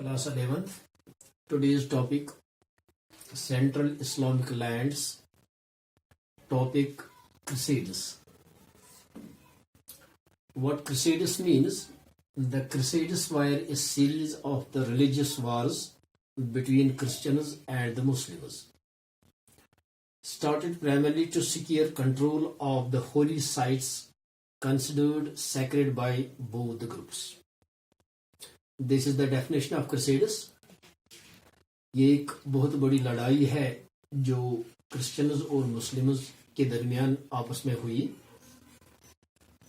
Class 11th. Today's topic Central Islamic lands. Topic Crusades. What Crusades means? The Crusades were a series of the religious wars between Christians and the Muslims. Started primarily to secure control of the holy sites considered sacred by both the groups. This is the definition of Crusades. ये एक बहुत बड़ी लड़ाई है जो Christians और Muslims के दरमियान आपस में हुई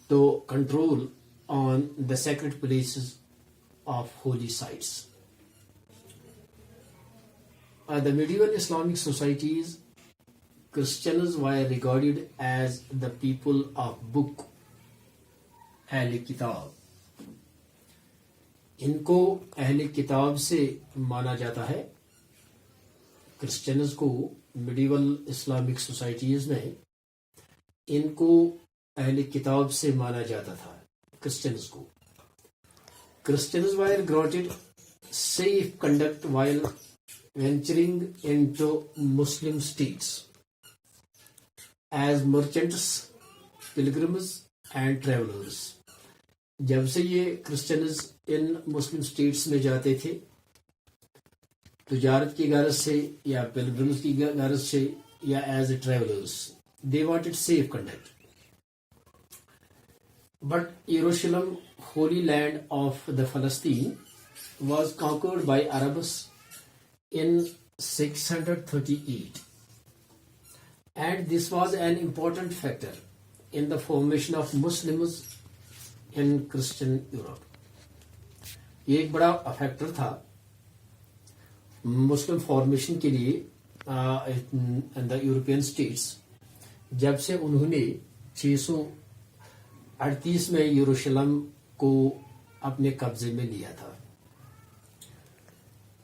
तो control on the sacred places of Holi sites. The medieval Islamic societies, Christians were regarded as the people of book, अहले किताब. इनको अहले किताब से माना जाता है. क्रिश्चियंस को मिडिवल इस्लामिक सोसाइटीज में इनको अहले किताब से माना जाता था. क्रिश्चियंस को Christians were granted safe conduct while venturing into Muslim states as merchants, pilgrims and travellers. जब से ये क्रिश्चियंस इन मुस्लिम स्टेट्स में जाते थे तिजारत की गरज से या पिलग्रिम्स की गरज से या as a travellers, they wanted safe conduct. But यरूशलेम, होली लैंड ऑफ द फलस्तीन, was conquered by Arabs in 638, and this was an important factor in the formation of Muslims in Christian Europe. ये एक बड़ा factor था मुस्लिम formation के लिए in the European states जब से उन्होंने 638 में यरूशलेम को अपने कब्जे में लिया था.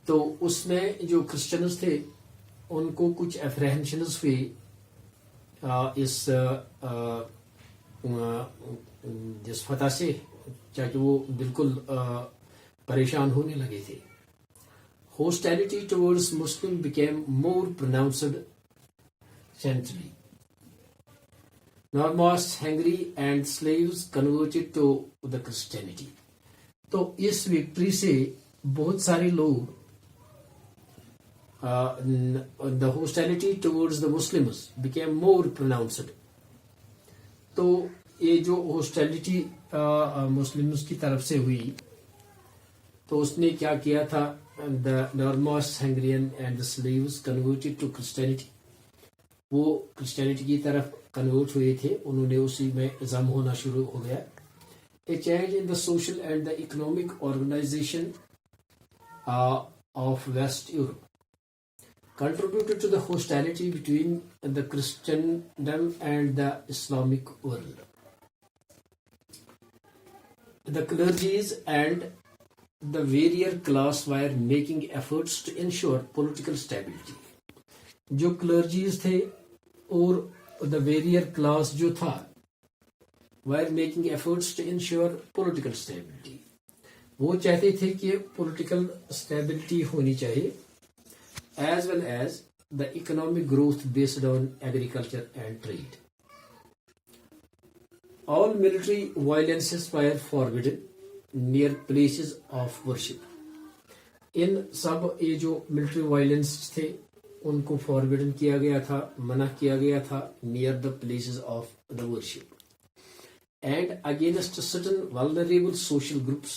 तो उसमें जो क्रिश्चियंस थे उनको कुछ एप्रहेंशंस हुए इस जिस फतह से, चाहे वो बिल्कुल परेशान होने लगे थे. Hostility towards Muslim became more pronounced centrally. Normans, Hungary and slaves converted to the Christianity. तो इस विक्ट्री से बहुत सारे लोग the hostility towards the Muslims became more pronounced. तो ये जो हॉस्टिलिटी मुस्लिम्स की तरफ से हुई तो उसने क्या किया था, the Normans, Hungarian and the Slavs converted to Christianity. वो क्रिश्चियनिटी की तरफ कन्वर्ट हुए थे, उन्होंने उसी में जम होना शुरू हो गया. A change in the social and the economic organisation of West Europe contributed to the hostility between the Christendom and the Islamic world. The clergies and the warrior class were making efforts to ensure political stability. जो clergies थे और the warrior class जो था were making efforts to ensure political stability. वो चाहते थे कि political stability होनी चाहिए as well as the economic growth based on agriculture and trade. All military violences were forbidden near places of worship. इन सब ये जो मिलिट्री वायलेंस थे उनको फॉरबिडन किया गया था, मना किया गया था near the places of the worship and against certain vulnerable social groups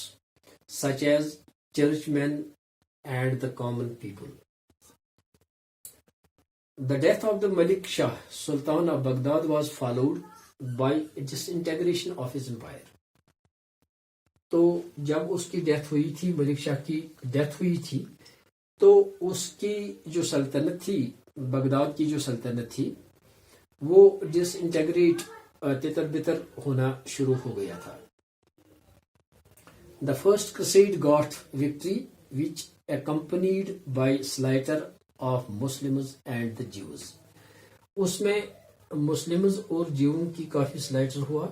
such as churchmen and the common people. The death of the Malik Shah, Sultan of Baghdad, was followed by disintegration of his empire. तो जब उसकी death हुई थी, मलिक शाह की death हुई थी, तो उसकी जो सल्तनत थी, बगदाद की जो सल्तनत थी, वो डिसइंटेग्रेट, तितर बितर होना शुरू हो गया था. The first crusade got victory which accompanied by slaughter of Muslims and the Jews. उसमें मुस्लिम्स और जीवों की काफी स्लाइटर हुआ.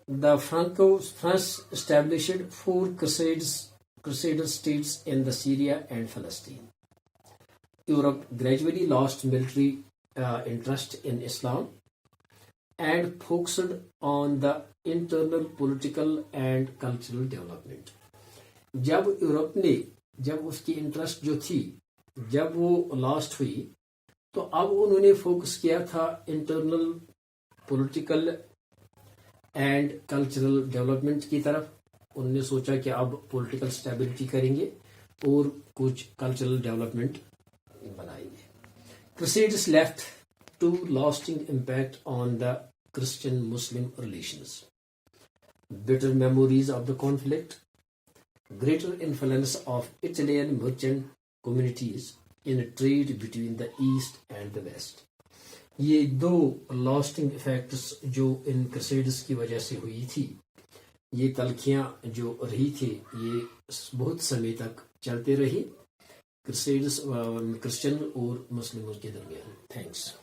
The Franks established 4 crusades Crusader states in the Syria and Palestine. Europe gradually lost military interest in Islam and focused on the internal political and cultural development. जब Europe ने जब उसकी इंटरेस्ट जो थी जब वो लॉस्ट हुई तो अब उन्होंने फोकस किया था internal political and cultural development की तरफ. उन्होंने सोचा कि अब पॉलिटिकल स्टेबिलिटी करेंगे और कुछ कल्चरल डेवलपमेंट बनाएंगे. Crusades left two lasting impact on the Christian-Muslim relations. Bitter memories of the conflict, greater influence of Italian merchant communities in trade between the East and the West. ये दो lasting effects जो इन crusades की वजह से हुई थी, ये तलखियां जो रही थी ये बहुत समय तक चलते रही क्रूसेड्स क्रिश्चियन और मुस्लिमों के दरमियान. थैंक्स.